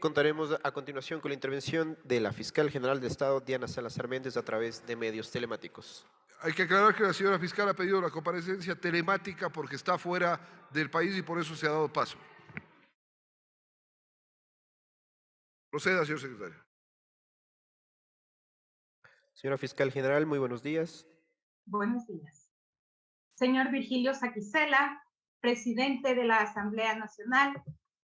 Contaremos a continuación con la intervención de la Fiscal General de Estado, Diana Salazar Méndez, a través de medios telemáticos. Hay que aclarar que la señora fiscal ha pedido la comparecencia telemática porque está fuera del país y por eso se ha dado paso. Proceda, señor secretario. Señora Fiscal General, muy buenos días. Buenos días. Señor Virgilio Saquicela, presidente de la Asamblea Nacional,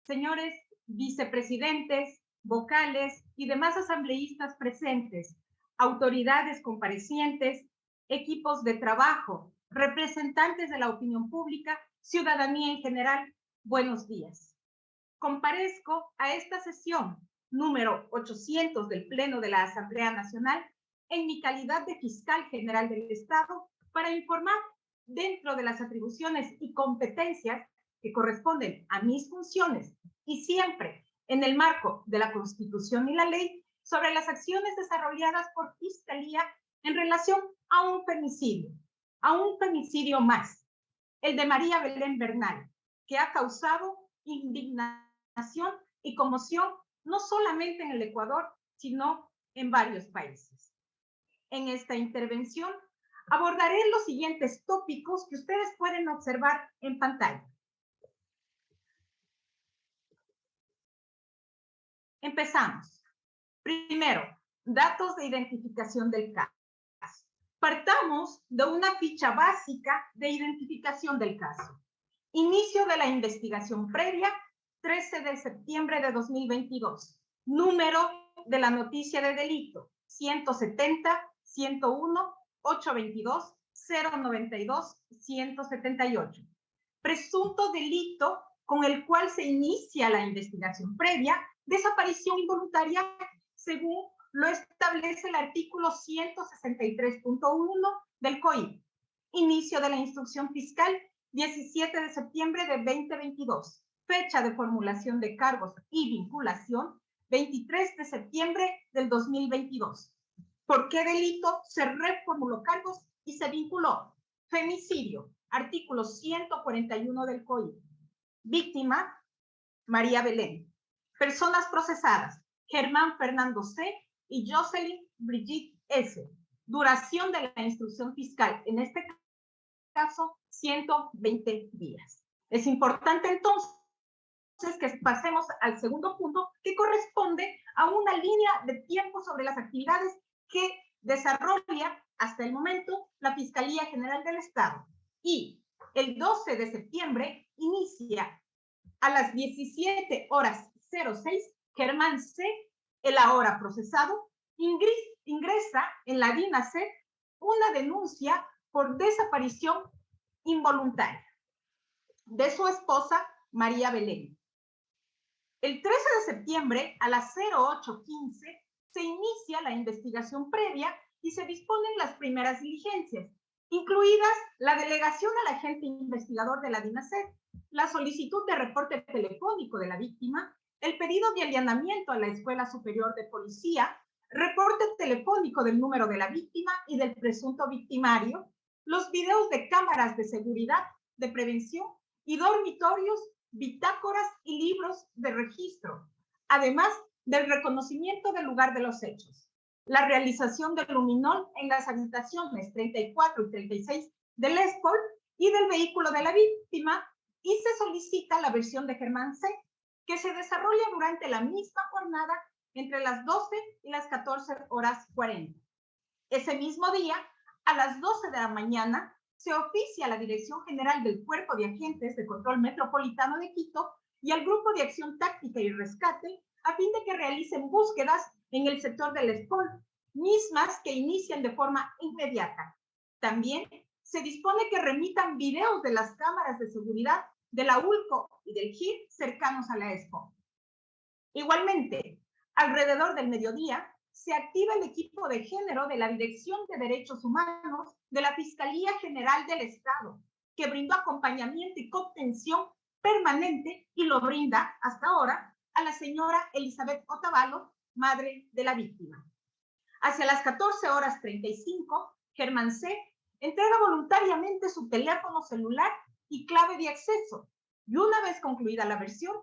señores vicepresidentes, vocales y demás asambleístas presentes, autoridades comparecientes, equipos de trabajo, representantes de la opinión pública, ciudadanía en general, buenos días. Comparezco a esta sesión número 800 del Pleno de la Asamblea Nacional en mi calidad de Fiscal General del Estado para informar, dentro de las atribuciones y competencias que corresponden a mis funciones y siempre en el marco de la Constitución y la ley, sobre las acciones desarrolladas por Fiscalía en relación a un femicidio más, el de María Belén Bernal, que ha causado indignación y conmoción no solamente en el Ecuador, sino en varios países. En esta intervención abordaré los siguientes tópicos que ustedes pueden observar en pantalla. Empezamos. Primero, datos de identificación del caso. Partamos de una ficha básica de identificación del caso. Inicio de la investigación previa, 13 de septiembre de 2022. Número de la noticia de delito, 170, 101, 822, 092, 178. Presunto delito con el cual se inicia la investigación previa, desaparición involuntaria, según lo establece el artículo 163.1 del COIP. Inicio de la instrucción fiscal, 17 de septiembre de 2022. Fecha de formulación de cargos y vinculación, 23 de septiembre del 2022. ¿Por qué delito se reformuló cargos y se vinculó? Femicidio, artículo 141 del COIP. Víctima, María Belén. Personas procesadas, Germán Fernando C. y Jocelyn Brigitte S. Duración de la instrucción fiscal, en este caso, 120 días. Es importante entonces que pasemos al segundo punto, que corresponde a una línea de tiempo sobre las actividades que desarrolla hasta el momento la Fiscalía General del Estado. Y el 12 de septiembre inicia a las 17:06, Germán C., el ahora procesado, ingresa en la DINASET una denuncia por desaparición involuntaria de su esposa, María Belén. El 13 de septiembre, a las 08:15, se inicia la investigación previa y se disponen las primeras diligencias, incluidas la delegación al agente investigador de la DINASET, la solicitud de reporte telefónico de la víctima, el pedido de allanamiento a la Escuela Superior de Policía, reporte telefónico del número de la víctima y del presunto victimario, los videos de cámaras de seguridad, de prevención y dormitorios, bitácoras y libros de registro, además del reconocimiento del lugar de los hechos, la realización del luminol en las habitaciones 34 y 36 del ESPOL y del vehículo de la víctima, y se solicita la versión de Germán C., que se desarrolla durante la misma jornada entre las 12 y las 14:40. Ese mismo día, a las 12 de la mañana, se oficia a la Dirección General del Cuerpo de Agentes de Control Metropolitano de Quito y al Grupo de Acción Táctica y Rescate a fin de que realicen búsquedas en el sector del ESPOL, mismas que inician de forma inmediata. También se dispone que remitan videos de las cámaras de seguridad de la ULCO y del GIR cercanos a la ESPOL. Igualmente, alrededor del mediodía, se activa el equipo de género de la Dirección de Derechos Humanos de la Fiscalía General del Estado, que brindó acompañamiento y contención permanente y lo brinda hasta ahora a la señora Elizabeth Otavalo, madre de la víctima. Hacia las 14:35, Germán C. entrega voluntariamente su teléfono celular y clave de acceso, y una vez concluida la versión,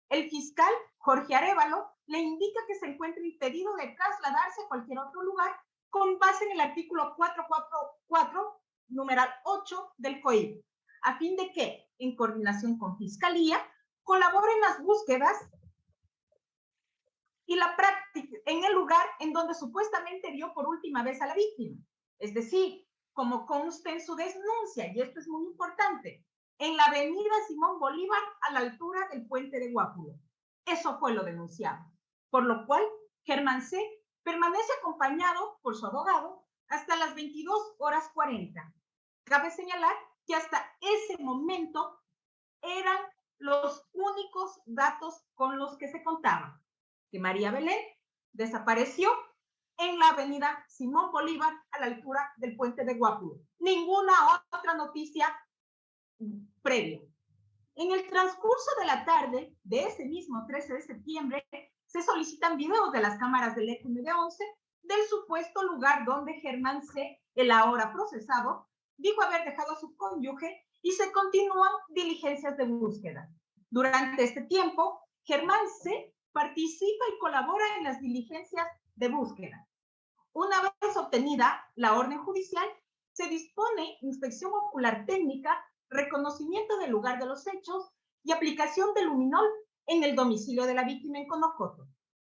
el fiscal Jorge Arévalo le indica que se encuentra impedido de trasladarse a cualquier otro lugar con base en el artículo 444, numeral 8 del COIP, a fin de que, en coordinación con Fiscalía, colabore en las búsquedas y la práctica en el lugar en donde supuestamente vio por última vez a la víctima. Es decir, como consta en su denuncia, y esto es muy importante, en la avenida Simón Bolívar a la altura del puente de Guápulo. Eso fue lo denunciado, por lo cual Germán C. permanece acompañado por su abogado hasta las 22:40. Cabe señalar que hasta ese momento eran los únicos datos con los que se contaban, que María Belén desapareció en la avenida Simón Bolívar a la altura del puente de Guápulo. Ninguna otra noticia previa. En el transcurso de la tarde de ese mismo 13 de septiembre, se solicitan videos de las cámaras del FM11 del supuesto lugar donde Germán C., el ahora procesado, dijo haber dejado a su cónyuge y se continúan diligencias de búsqueda. Durante este tiempo, Germán C. participa y colabora en las diligencias de búsqueda. Una vez obtenida la orden judicial, se dispone inspección ocular técnica, reconocimiento del lugar de los hechos y aplicación de luminol en el domicilio de la víctima en Conocoto.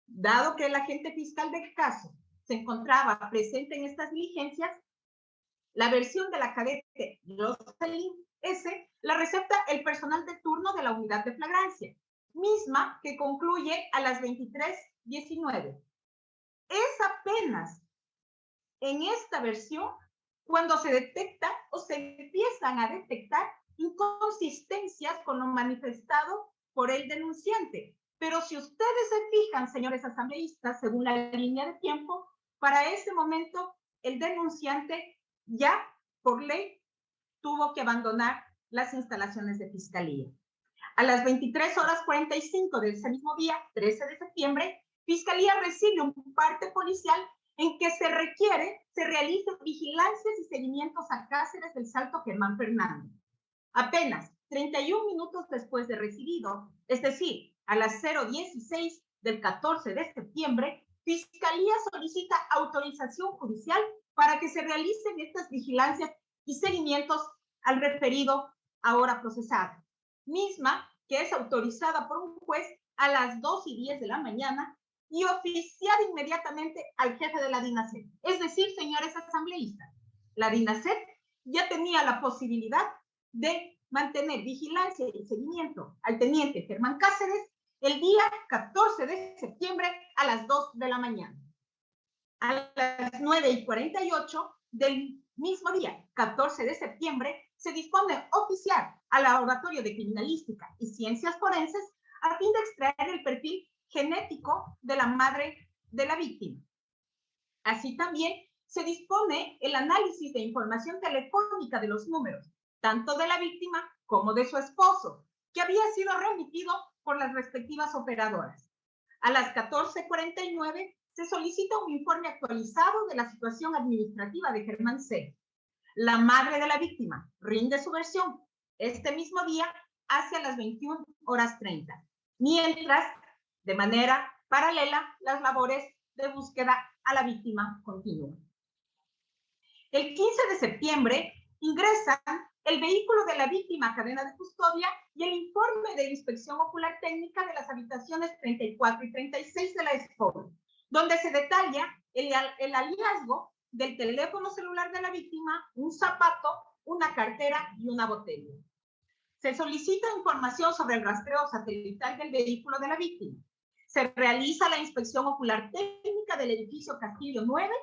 Dado que el agente fiscal del caso se encontraba presente en estas diligencias, la versión de la cadete Jocelyn S. la recepta el personal de turno de la unidad de flagrancia, misma que concluye a las 23:19. Es apenas en esta versión cuando se detecta o se empiezan a detectar inconsistencias con lo manifestado por el denunciante. Pero si ustedes se fijan, señores asambleístas, según la línea de tiempo, para ese momento el denunciante ya por ley tuvo que abandonar las instalaciones de fiscalía. A las 23:45 de ese mismo día, 13 de septiembre, Fiscalía recibe un parte policial en que se realicen vigilancias y seguimientos a Cáceres del Salto Germán Fernández. Apenas 31 minutos después de recibido, es decir, a las 0:16 del 14 de septiembre, Fiscalía solicita autorización judicial para que se realicen estas vigilancias y seguimientos al referido ahora procesado, misma que es autorizada por un juez a las 2:10 de la mañana y oficiar inmediatamente al jefe de la DINASET. Es decir, señores asambleístas, la DINASET ya tenía la posibilidad de mantener vigilancia y seguimiento al teniente Germán Cáceres el día 14 de septiembre a las 2 de la mañana. A las 9:48 del mismo día, 14 de septiembre, se dispone oficiar al Laboratorio de Criminalística y Ciencias Forenses a fin de extraer el perfil genético de la madre de la víctima. Así también se dispone el análisis de información telefónica de los números, tanto de la víctima como de su esposo, que había sido remitido por las respectivas operadoras. A las 14:49 se solicita un informe actualizado de la situación administrativa de Germán C. La madre de la víctima rinde su versión este mismo día hacia las 21:30, mientras, de manera paralela, las labores de búsqueda a la víctima continúan. El 15 de septiembre ingresan el vehículo de la víctima a cadena de custodia y el informe de inspección ocular técnica de las habitaciones 34 y 36 de la SPOL, donde se detalla el hallazgo del teléfono celular de la víctima, un zapato, una cartera y una botella. Se solicita información sobre el rastreo satelital del vehículo de la víctima. Se realiza la inspección ocular técnica del edificio Castillo 9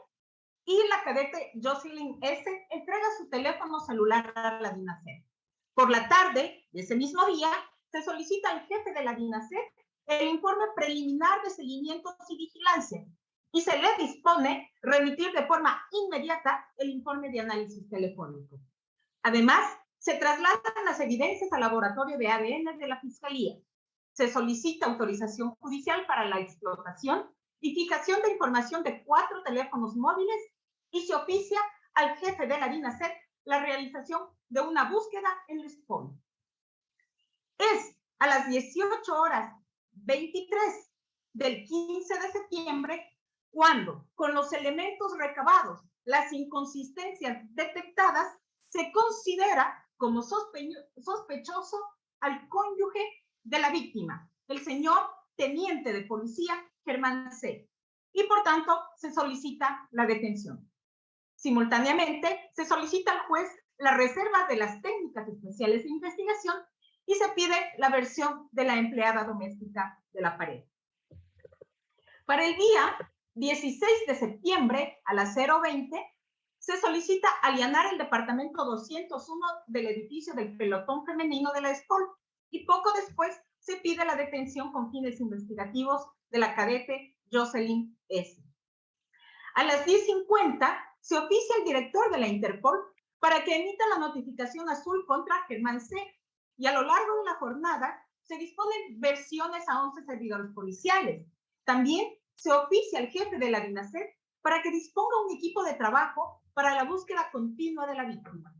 y la cadete Jocelyn S. entrega su teléfono celular a la DINASET. Por la tarde de ese mismo día, se solicita al jefe de la DINASET el informe preliminar de seguimientos y vigilancia y se le dispone remitir de forma inmediata el informe de análisis telefónico. Además, se trasladan las evidencias al laboratorio de ADN de la Fiscalía. Se solicita autorización judicial para la explotación y fijación de información de 4 teléfonos móviles y se oficia al jefe de la DINASET la realización de una búsqueda en el SPOL. Es a las 18:20 23 del 15 de septiembre, cuando, con los elementos recabados, las inconsistencias detectadas, se considera como sospechoso al cónyuge de la víctima, el señor teniente de policía Germán C. Y por tanto se solicita la detención. Simultáneamente se solicita al juez la reserva de las técnicas especiales de investigación y se pide la versión de la empleada doméstica de la pareja. Para el día 16 de septiembre a las 0:20 se solicita allanar el departamento 201 del edificio del pelotón femenino de la ESPOL y poco después se pide la detención con fines investigativos de la cadete Jocelyn S. A las 10:50 se oficia al director de la Interpol para que emita la notificación azul contra Germán C. Y a lo largo de la jornada se disponen versiones a 11 servidores policiales. También se oficia al jefe de la DINASET para que disponga un equipo de trabajo para la búsqueda continua de la víctima.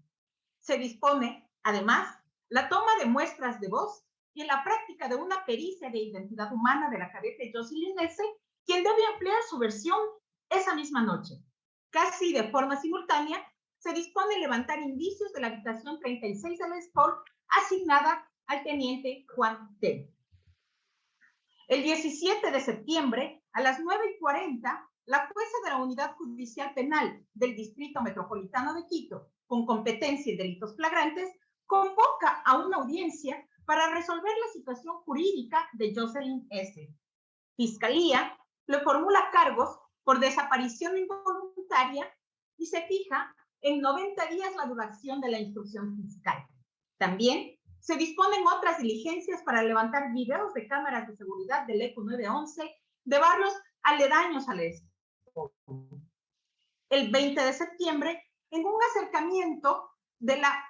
Se dispone, además, la toma de muestras de voz y la práctica de una pericia de identidad humana de la cadete Jocelyn S., quien debe ampliar su versión esa misma noche. Casi de forma simultánea, se dispone levantar indicios de la habitación 36 de la ESPOL asignada al teniente Juan T. El 17 de septiembre, a las 9:40, la jueza de la Unidad Judicial Penal del Distrito Metropolitano de Quito, con competencia en delitos flagrantes, convoca a una audiencia para resolver la situación jurídica de Jocelyn S. Fiscalía le formula cargos por desaparición involuntaria y se fija en 90 días la duración de la instrucción fiscal. También se disponen otras diligencias para levantar videos de cámaras de seguridad del ECO 911 de barrios aledaños al ESPO. El 20 de septiembre, en un acercamiento de la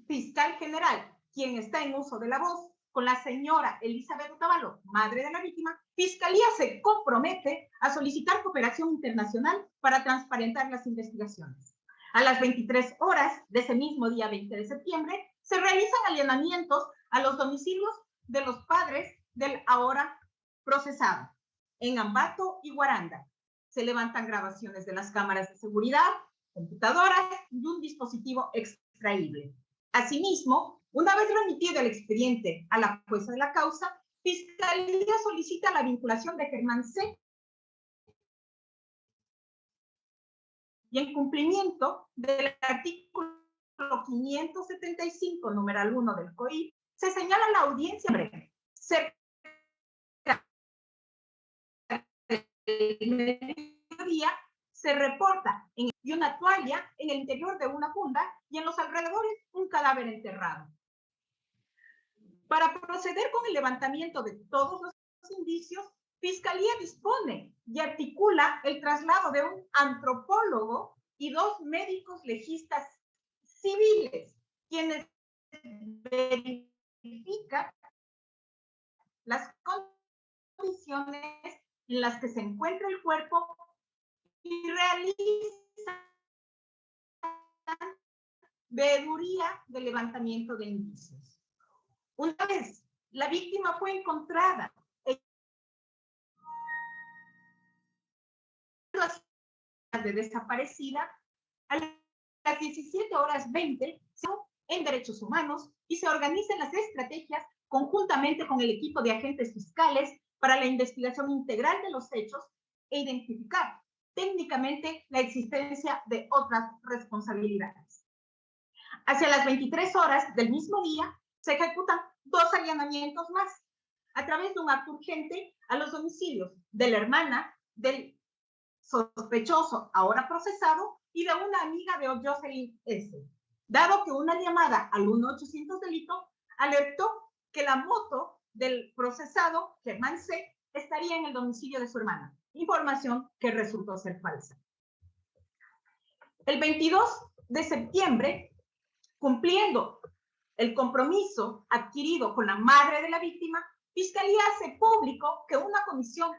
fiscal general, quien está en uso de la voz, con la señora Elizabeth Otavalo, madre de la víctima, Fiscalía se compromete a solicitar cooperación internacional para transparentar las investigaciones. A las 23 horas de ese mismo día 20 de septiembre, se realizan allanamientos a los domicilios de los padres del ahora procesado, en Ambato y Guaranda. Se levantan grabaciones de las cámaras de seguridad, computadoras y un dispositivo extraíble. Asimismo, una vez remitido el expediente a la jueza de la causa, Fiscalía solicita la vinculación de Germán C. Y en cumplimiento del artículo 575, numeral 1 del COIP, se señala la audiencia breve, cerca del mediodía, se reporta en una toalla en el interior de una funda y en los alrededores un cadáver enterrado. Para proceder con el levantamiento de todos los indicios, Fiscalía dispone y articula el traslado de un antropólogo y 2 médicos legistas civiles, quienes verifican las condiciones en las que se encuentra el cuerpo y realizan veeduría de levantamiento de indicios. Una vez la víctima fue encontrada de desaparecida, a las 17:20 en Derechos Humanos y se organizan las estrategias conjuntamente con el equipo de agentes fiscales para la investigación integral de los hechos e identificar técnicamente la existencia de otras responsabilidades. Hacia las 23 horas del mismo día se ejecutan 2 allanamientos más a través de un acto urgente a los domicilios de la hermana del sospechoso ahora procesado y de una amiga de Jocelyn S., dado que una llamada al 1-800 delito alertó que la moto del procesado Germán C. estaría en el domicilio de su hermana, información que resultó ser falsa. El 22 de septiembre, cumpliendo el compromiso adquirido con la madre de la víctima, Fiscalía hace público que una comisión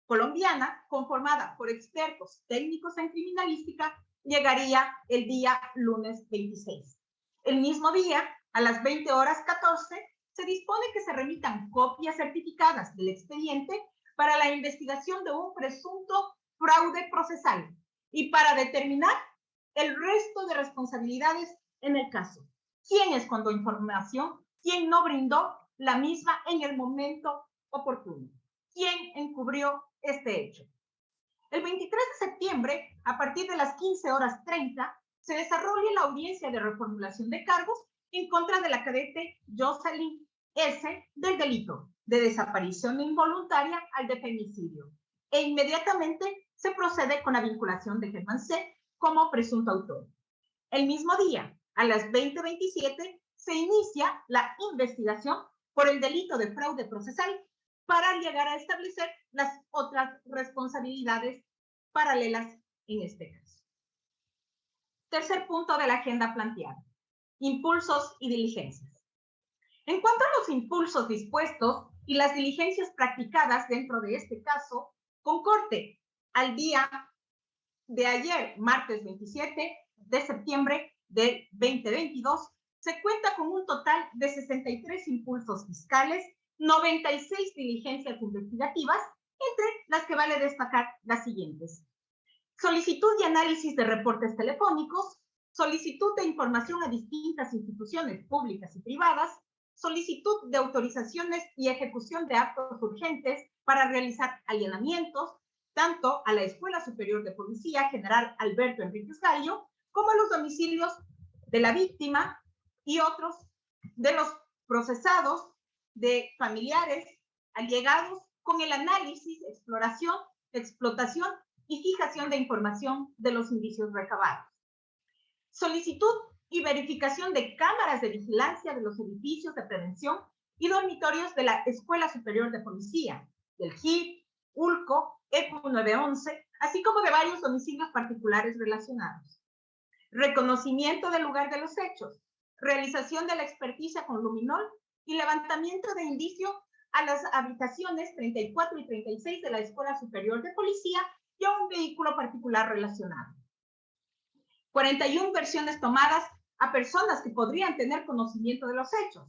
colombiana conformada por expertos técnicos en criminalística llegaría el día lunes 26. El mismo día, a las 20:14, se dispone que se remitan copias certificadas del expediente para la investigación de un presunto fraude procesal y para determinar el resto de responsabilidades en el caso. ¿Quién escondió información? ¿Quién no brindó la misma en el momento oportuno? ¿Quién encubrió este hecho? El 23 de septiembre, a partir de las 15:30, se desarrolla la audiencia de reformulación de cargos en contra de la cadete Jocelyn S. del delito de desaparición involuntaria al de femicidio. E inmediatamente se procede con la vinculación de Germán C. como presunto autor. El mismo día, a las 20:27, se inicia la investigación por el delito de fraude procesal para llegar a establecer las otras responsabilidades paralelas en este caso. Tercer punto de la agenda planteada: impulsos y diligencias. En cuanto a los impulsos dispuestos y las diligencias practicadas dentro de este caso, con corte al día de ayer, martes 27 de septiembre del 2022, se cuenta con un total de 63 impulsos fiscales, 96 diligencias investigativas, entre las que vale destacar las siguientes: solicitud y análisis de reportes telefónicos, solicitud de información a distintas instituciones públicas y privadas, solicitud de autorizaciones y ejecución de actos urgentes para realizar allanamientos, tanto a la Escuela Superior de Policía General Alberto Enríquez Gallo, como a los domicilios de la víctima y otros de los procesados, de familiares, allegados, con el análisis, exploración, explotación y fijación de información de los indicios recabados. Solicitud y verificación de cámaras de vigilancia de los edificios de prevención y dormitorios de la Escuela Superior de Policía, del GIP, ULCO, EPU 911, así como de varios domicilios particulares relacionados. Reconocimiento del lugar de los hechos, realización de la experticia con luminol y levantamiento de indicio a las habitaciones 34 y 36 de la Escuela Superior de Policía y a un vehículo particular relacionado. 41 versiones tomadas a personas que podrían tener conocimiento de los hechos.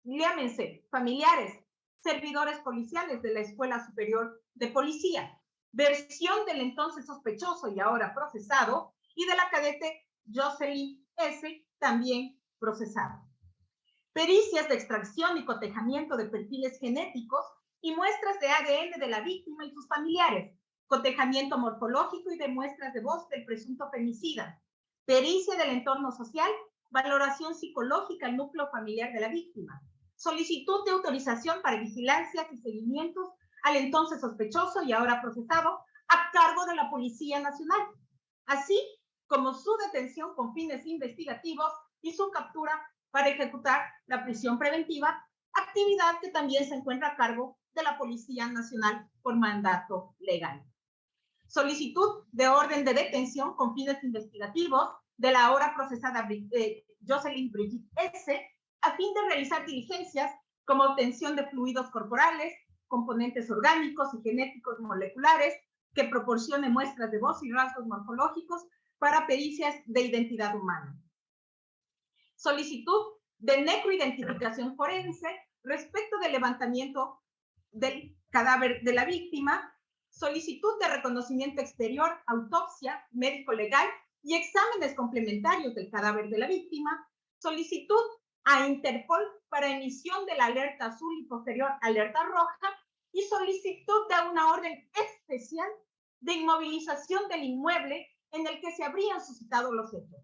Llámense familiares, servidores policiales de la Escuela Superior de Policía, versión del entonces sospechoso y ahora procesado, y de la cadete Jocelyn S., también procesado. Pericias de extracción y cotejamiento de perfiles genéticos y muestras de ADN de la víctima y sus familiares, cotejamiento morfológico y de muestras de voz del presunto femicida, pericia del entorno social, valoración psicológica al núcleo familiar de la víctima, solicitud de autorización para vigilancias y seguimientos al entonces sospechoso y ahora procesado a cargo de la Policía Nacional, así como su detención con fines investigativos y su captura para ejecutar la prisión preventiva, actividad que también se encuentra a cargo de la Policía Nacional por mandato legal. Solicitud de orden de detención con fines investigativos de la ahora procesada Jocelyn Brigitte S., a fin de realizar diligencias como obtención de fluidos corporales, componentes orgánicos y genéticos moleculares que proporcione muestras de voz y rasgos morfológicos para pericias de identidad humana. Solicitud de necroidentificación forense respecto del levantamiento del cadáver de la víctima, solicitud de reconocimiento exterior, autopsia, médico legal y exámenes complementarios del cadáver de la víctima, solicitud a Interpol para emisión de la alerta azul y posterior alerta roja y solicitud de una orden especial de inmovilización del inmueble en el que se habrían suscitado los hechos,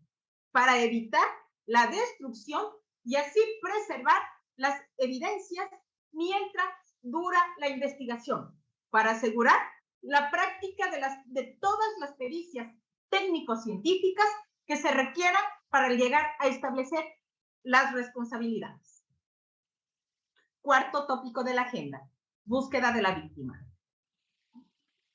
para evitar la destrucción y así preservar las evidencias mientras dura la investigación, para asegurar la práctica de todas las pericias técnico-científicas que se requieran para llegar a establecer las responsabilidades. Cuarto tópico de la agenda: búsqueda de la víctima.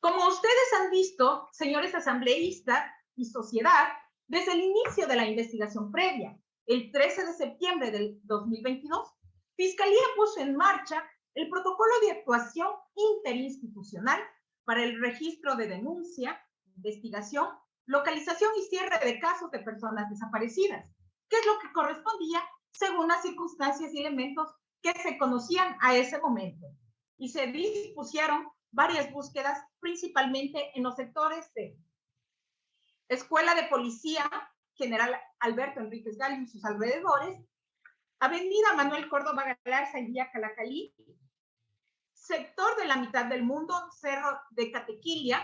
Como ustedes han visto, señores asambleístas y sociedad, desde el inicio de la investigación previa, el 13 de septiembre del 2022, Fiscalía puso en marcha el protocolo de actuación interinstitucional para el registro de denuncia, investigación, localización y cierre de casos de personas desaparecidas, que es lo que correspondía según las circunstancias y elementos que se conocían a ese momento y se dispusieron varias búsquedas, principalmente en los sectores de Escuela de Policía General Alberto Enríquez Gallo y sus alrededores, Avenida Manuel Córdoba Galarza y Vía Calacalí, sector de la mitad del mundo, Cerro de Catequilia,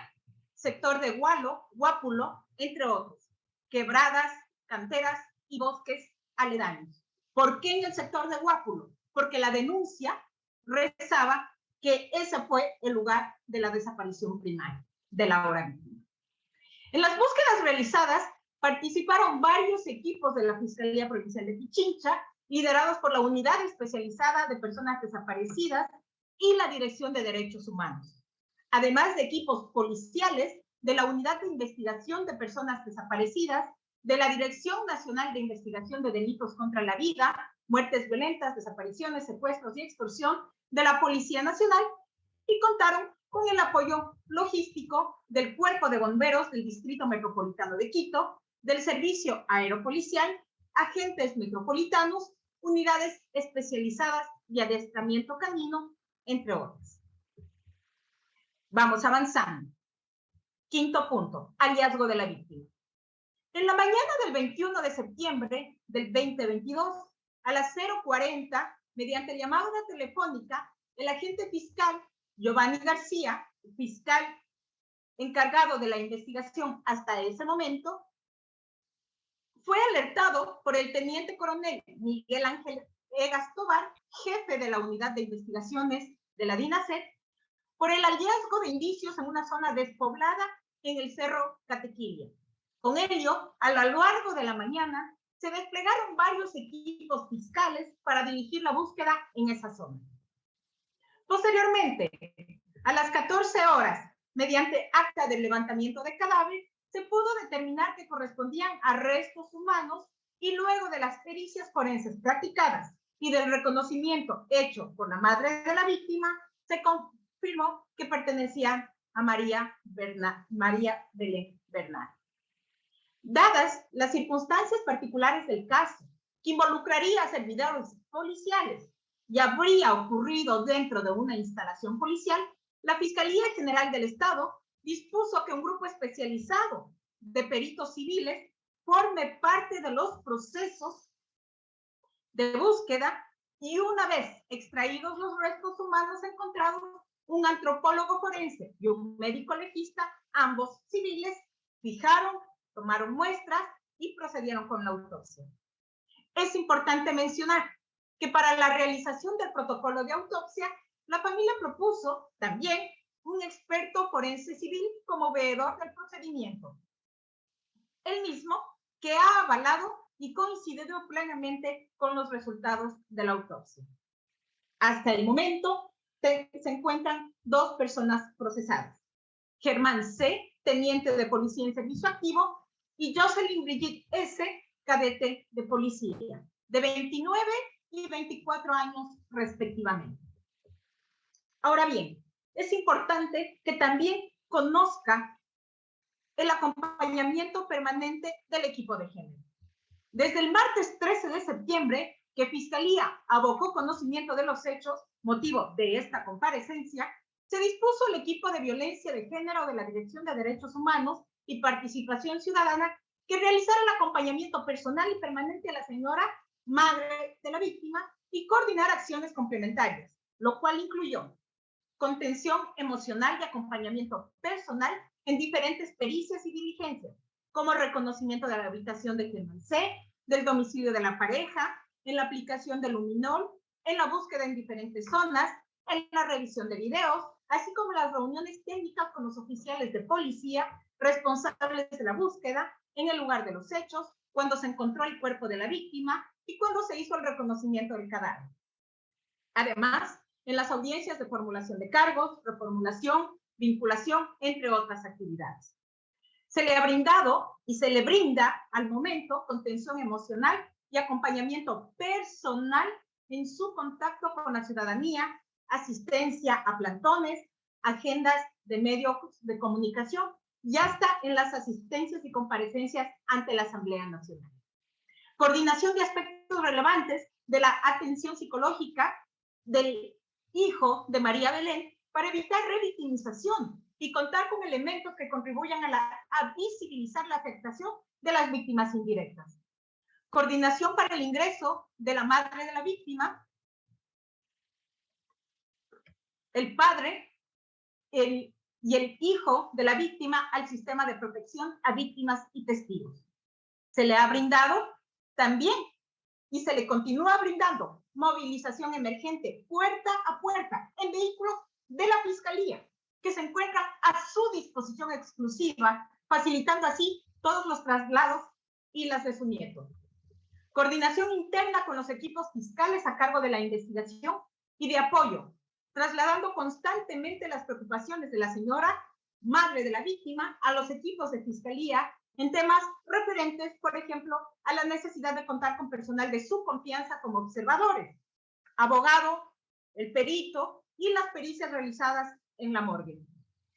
sector de Guápulo, entre otros, quebradas, canteras y bosques aledaños. ¿Por qué en el sector de Guápulo? Porque la denuncia rezaba que ese fue el lugar de la desaparición primaria de la ahora víctima. En las búsquedas realizadas participaron varios equipos de la Fiscalía Provincial de Pichincha, liderados por la Unidad Especializada de Personas Desaparecidas y la Dirección de Derechos Humanos, además de equipos policiales de la Unidad de Investigación de Personas Desaparecidas, de la Dirección Nacional de Investigación de Delitos contra la Vida, Muertes Violentas, Desapariciones, Secuestros y Extorsión de la Policía Nacional, y contaron con el apoyo logístico del Cuerpo de Bomberos del Distrito Metropolitano de Quito, del Servicio Aeropolicial, agentes metropolitanos, unidades especializadas y adiestramiento canino, entre otras. Vamos avanzando. Quinto punto, hallazgo de la víctima. En la mañana del 21 de septiembre del 2022, a las 0:40, mediante llamada telefónica, el agente fiscal Giovanni García, fiscal encargado de la investigación hasta ese momento, fue alertado por el teniente coronel Miguel Ángel Egas Tobar, jefe de la Unidad de Investigaciones de la DINASEC, por el hallazgo de indicios en una zona despoblada en el Cerro Catequilia. Con ello, a lo largo de la mañana, se desplegaron varios equipos fiscales para dirigir la búsqueda en esa zona. Posteriormente, a las 14 horas, mediante acta de levantamiento de cadáver, se pudo determinar que correspondían a restos humanos y luego de las pericias forenses practicadas y del reconocimiento hecho por la madre de la víctima, se confirmó que pertenecían a María Belén Bernal. Dadas las circunstancias particulares del caso, que involucraría a servidores policiales y habría ocurrido dentro de una instalación policial, la Fiscalía General del Estado dispuso que un grupo especializado de peritos civiles forme parte de los procesos de búsqueda y una vez extraídos los restos humanos encontrados, un antropólogo forense y un médico legista, ambos civiles, fijaron, tomaron muestras y procedieron con la autopsia. Es importante mencionar que para la realización del protocolo de autopsia, la familia propuso también un experto forense civil como veedor del procedimiento, el mismo que ha avalado y coincidido plenamente con los resultados de la autopsia. Hasta el momento se encuentran 2 personas procesadas: Germán C., teniente de policía en servicio activo, y Jocelyn Brigitte S., cadete de policía, de 29 y 24 años respectivamente. Ahora bien, es importante que también conozca el acompañamiento permanente del equipo de género. Desde el martes 13 de septiembre, que Fiscalía abocó conocimiento de los hechos, motivo de esta comparecencia, se dispuso el equipo de violencia de género de la Dirección de Derechos Humanos y Participación Ciudadana que realizara el acompañamiento personal y permanente a la señora madre de la víctima y coordinar acciones complementarias, lo cual incluyó contención emocional y acompañamiento personal en diferentes pericias y diligencias, como reconocimiento de la habitación de Germán C., del domicilio de la pareja, en la aplicación del luminol, en la búsqueda en diferentes zonas, en la revisión de videos, así como las reuniones técnicas con los oficiales de policía responsables de la búsqueda en el lugar de los hechos, cuando se encontró el cuerpo de la víctima y cuando se hizo el reconocimiento del cadáver. Además, en las audiencias de formulación de cargos, reformulación, vinculación, entre otras actividades. Se le ha brindado y se le brinda al momento contención emocional y acompañamiento personal en su contacto con la ciudadanía, asistencia a plantones, agendas de medios de comunicación y hasta en las asistencias y comparecencias ante la Asamblea Nacional. Coordinación de aspectos relevantes de la atención psicológica del hijo de María Belén para evitar revictimización y contar con elementos que contribuyan a visibilizar la afectación de las víctimas indirectas. Coordinación para el ingreso de la madre de la víctima, el padre y el hijo de la víctima al sistema de protección a víctimas y testigos. Se le ha brindado también y se le continúa brindando movilización emergente puerta a puerta en vehículos de la Fiscalía, que se encuentran a su disposición exclusiva, facilitando así todos los traslados y las de su nieto. Coordinación interna con los equipos fiscales a cargo de la investigación y de apoyo, trasladando constantemente las preocupaciones de la señora, madre de la víctima, a los equipos de Fiscalía en temas referentes, por ejemplo, a la necesidad de contar con personal de su confianza como observadores, abogado, el perito y las pericias realizadas en la morgue.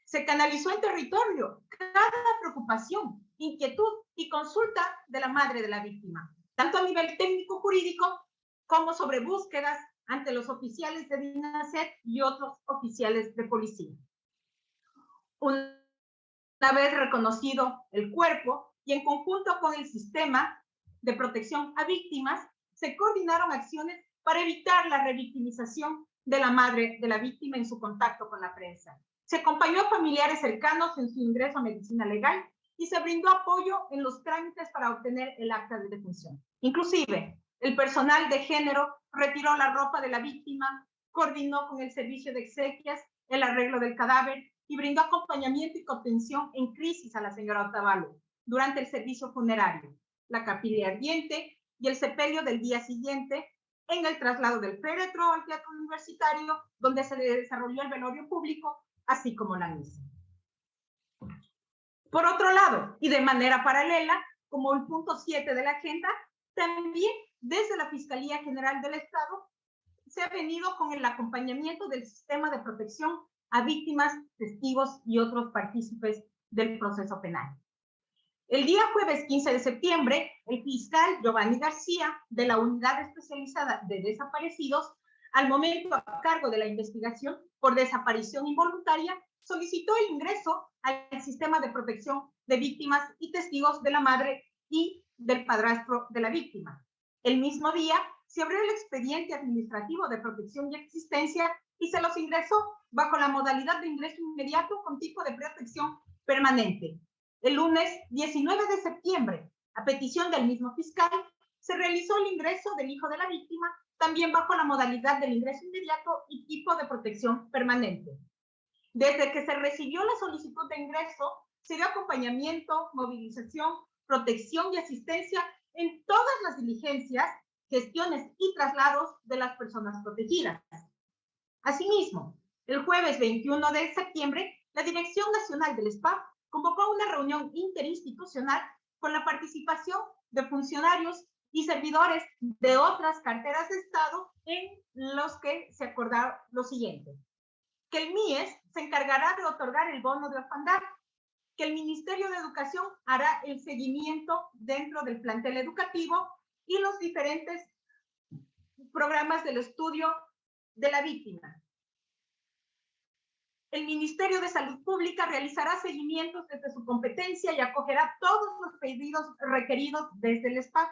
Se canalizó en territorio cada preocupación, inquietud y consulta de la madre de la víctima, tanto a nivel técnico-jurídico como sobre búsquedas ante los oficiales de DINASET y otros oficiales de policía. Una vez reconocido el cuerpo y en conjunto con el sistema de protección a víctimas, se coordinaron acciones para evitar la revictimización de la madre de la víctima en su contacto con la prensa. Se acompañó a familiares cercanos en su ingreso a medicina legal y se brindó apoyo en los trámites para obtener el acta de defunción. Inclusive, el personal de género retiró la ropa de la víctima, coordinó con el servicio de exequias el arreglo del cadáver y brindó acompañamiento y contención en crisis a la señora Otavalo durante el servicio funerario, la capilla ardiente y el sepelio del día siguiente en el traslado del féretro al teatro universitario, donde se desarrolló el velorio público, así como la misa. Por otro lado, y de manera paralela, como el punto 7 de la agenda, también desde la Fiscalía General del Estado se ha venido con el acompañamiento del sistema de protección a víctimas, testigos y otros partícipes del proceso penal. El día jueves 15 de septiembre, el fiscal Giovanni García, de la Unidad Especializada de Desaparecidos, al momento a cargo de la investigación por desaparición involuntaria, solicitó el ingreso al sistema de protección de víctimas y testigos de la madre y del padrastro de la víctima. El mismo día se abrió el expediente administrativo de protección y existencia y se los ingresó bajo la modalidad de ingreso inmediato con tipo de protección permanente. El lunes 19 de septiembre, a petición del mismo fiscal, se realizó el ingreso del hijo de la víctima, también bajo la modalidad del ingreso inmediato y tipo de protección permanente. Desde que se recibió la solicitud de ingreso, se dio acompañamiento, movilización, protección y asistencia en todas las diligencias, gestiones y traslados de las personas protegidas. Asimismo, el jueves 21 de septiembre, la Dirección Nacional del SPAP convocó una reunión interinstitucional con la participación de funcionarios y servidores de otras carteras de Estado en los que se acordaron lo siguiente: que el MIES se encargará de otorgar el bono de orfandad, que el Ministerio de Educación hará el seguimiento dentro del plantel educativo y los diferentes programas del estudio de la víctima. El Ministerio de Salud Pública realizará seguimientos desde su competencia y acogerá todos los pedidos requeridos desde el SPAP.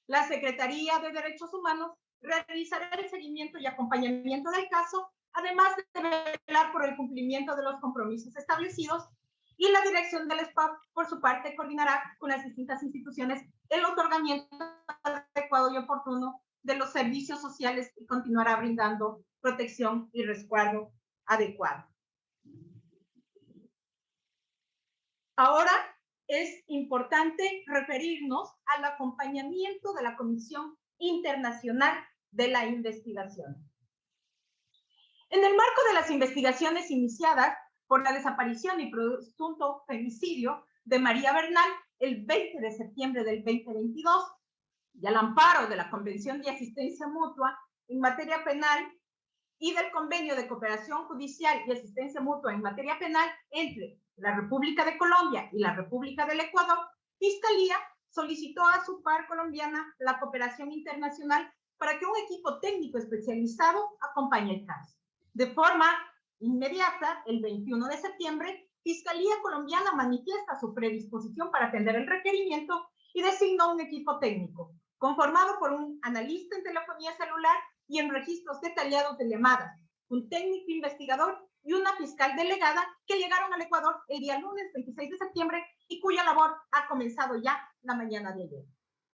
La Secretaría de Derechos Humanos realizará el seguimiento y acompañamiento del caso, además de velar por el cumplimiento de los compromisos establecidos, y la dirección del SPAP, por su parte, coordinará con las distintas instituciones el otorgamiento adecuado y oportuno de los servicios sociales y continuará brindando protección y resguardo adecuado. Ahora es importante referirnos al acompañamiento de la Comisión Internacional de la Investigación. En el marco de las investigaciones iniciadas por la desaparición y presunto femicidio de María Bernal el 20 de septiembre del 2022 y al amparo de la Convención de Asistencia Mutua en materia penal y del Convenio de Cooperación Judicial y Asistencia Mutua en materia penal entre la República de Colombia y la República del Ecuador, Fiscalía solicitó a su par colombiana la cooperación internacional para que un equipo técnico especializado acompañe el caso. De forma inmediata, el 21 de septiembre, Fiscalía Colombiana manifiesta su predisposición para atender el requerimiento y designó un equipo técnico, conformado por un analista en telefonía celular y en registros detallados de llamadas, un técnico investigador y una fiscal delegada que llegaron al Ecuador el día lunes 26 de septiembre y cuya labor ha comenzado ya la mañana de ayer.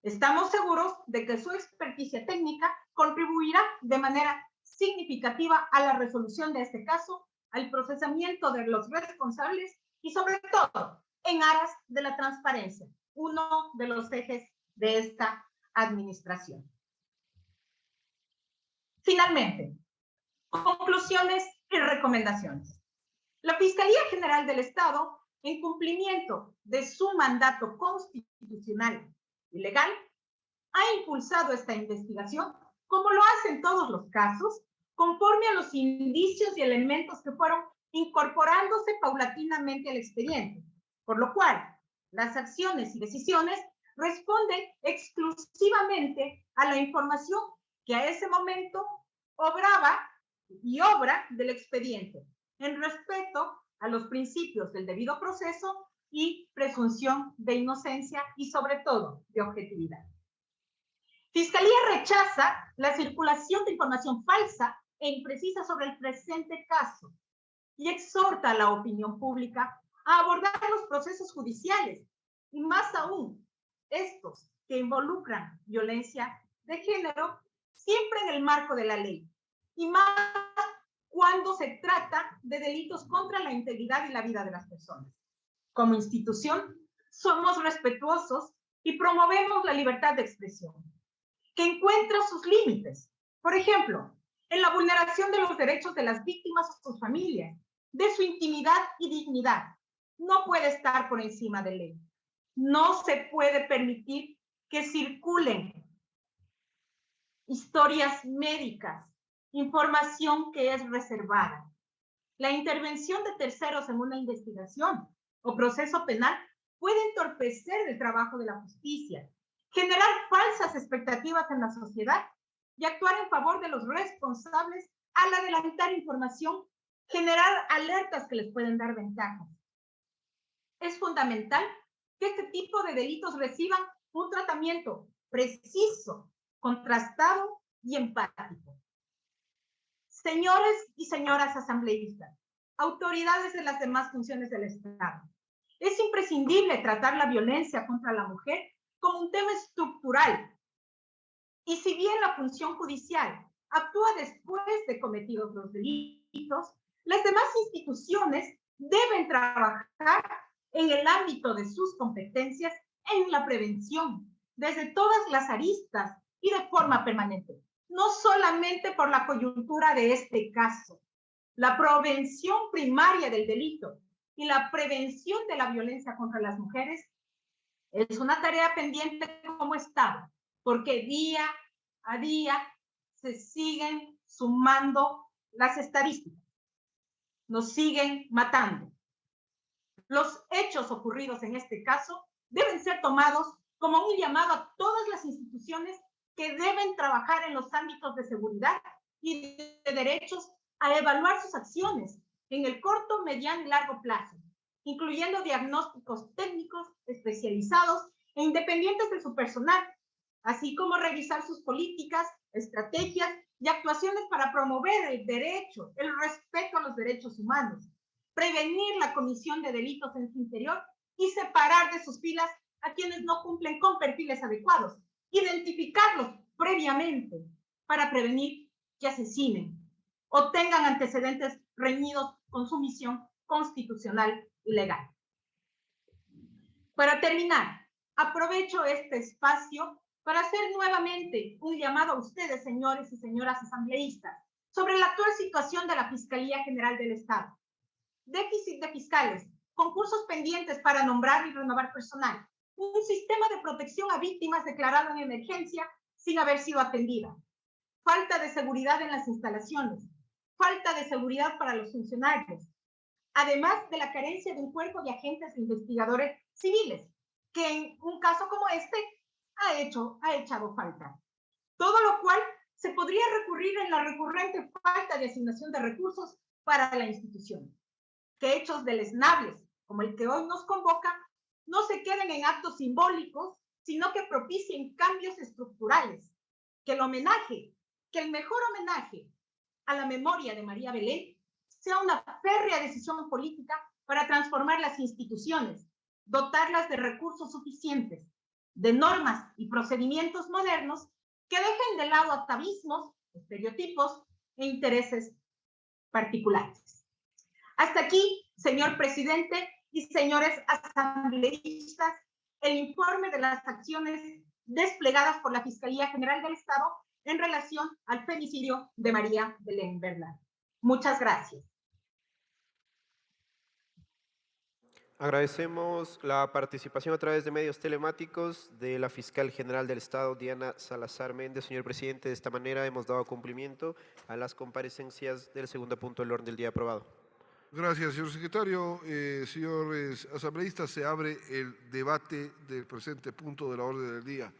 Estamos seguros de que su experticia técnica contribuirá de manera significativa a la resolución de este caso, al procesamiento de los responsables y sobre todo en aras de la transparencia, uno de los ejes de esta administración. Finalmente, conclusiones y recomendaciones. La Fiscalía General del Estado, en cumplimiento de su mandato constitucional y legal, ha impulsado esta investigación, como lo hace en todos los casos, conforme a los indicios y elementos que fueron incorporándose paulatinamente al expediente, por lo cual las acciones y decisiones responden exclusivamente a la información que a ese momento obraba y obra del expediente, en respeto a los principios del debido proceso y presunción de inocencia y sobre todo de objetividad. Fiscalía rechaza la circulación de información falsa e imprecisa sobre el presente caso y exhorta a la opinión pública a abordar los procesos judiciales y más aún estos que involucran violencia de género siempre en el marco de la ley y más cuando se trata de delitos contra la integridad y la vida de las personas. Como institución, somos respetuosos y promovemos la libertad de expresión, que encuentra sus límites. Por ejemplo, en la vulneración de los derechos de las víctimas o sus familias, de su intimidad y dignidad. No puede estar por encima de ley. No se puede permitir que circulen historias médicas, información que es reservada. La intervención de terceros en una investigación o proceso penal puede entorpecer el trabajo de la justicia, generar falsas expectativas en la sociedad y actuar en favor de los responsables al adelantar información, generar alertas que les pueden dar ventajas. Es fundamental que este tipo de delitos reciban un tratamiento preciso, contrastado y empático. Señores y señoras asambleístas, autoridades de las demás funciones del Estado, es imprescindible tratar la violencia contra la mujer como un tema estructural. Y si bien la función judicial actúa después de cometidos los delitos, las demás instituciones deben trabajar en el ámbito de sus competencias en la prevención, desde todas las aristas y de forma permanente, no solamente por la coyuntura de este caso. La prevención primaria del delito y la prevención de la violencia contra las mujeres es una tarea pendiente como Estado, porque día a día se siguen sumando las estadísticas, nos siguen matando. Los hechos ocurridos en este caso deben ser tomados como un llamado a todas las instituciones que deben trabajar en los ámbitos de seguridad y de derechos a evaluar sus acciones en el corto, mediano y largo plazo, incluyendo diagnósticos técnicos especializados e independientes de su personal, así como revisar sus políticas, estrategias y actuaciones para promover el derecho, el respeto a los derechos humanos, prevenir la comisión de delitos en su interior y separar de sus filas a quienes no cumplen con perfiles adecuados, identificarlos previamente para prevenir que asesinen o tengan antecedentes reñidos con su misión constitucional y legal. Para terminar, aprovecho este espacio para hacer nuevamente un llamado a ustedes, señores y señoras asambleístas, sobre la actual situación de la Fiscalía General del Estado. Déficit de fiscales, concursos pendientes para nombrar y renovar personal, un sistema de protección a víctimas declarado en emergencia sin haber sido atendida, falta de seguridad en las instalaciones, falta de seguridad para los funcionarios, además de la carencia de un cuerpo de agentes e investigadores civiles, que en un caso como este ha echado falta. todo lo cual se podría recurrir en la recurrente falta de asignación de recursos para la institución. Que hechos deleznables, como el que hoy nos convoca, no se queden en actos simbólicos, sino que propicien cambios estructurales. Que el mejor homenaje a la memoria de María Belén sea una férrea decisión política para transformar las instituciones, dotarlas de recursos suficientes, de normas y procedimientos modernos que dejen de lado atavismos, estereotipos e intereses particulares. Hasta aquí, señor presidente y señores asambleístas, el informe de las acciones desplegadas por la Fiscalía General del Estado en relación al femicidio de María Belén Bernal. Muchas gracias. Agradecemos la participación a través de medios telemáticos de la Fiscal General del Estado, Diana Salazar Méndez. Señor presidente, de esta manera hemos dado cumplimiento a las comparecencias del segundo punto del orden del día aprobado. Gracias, señor secretario. Señores asambleístas, se abre el debate del presente punto de la orden del día.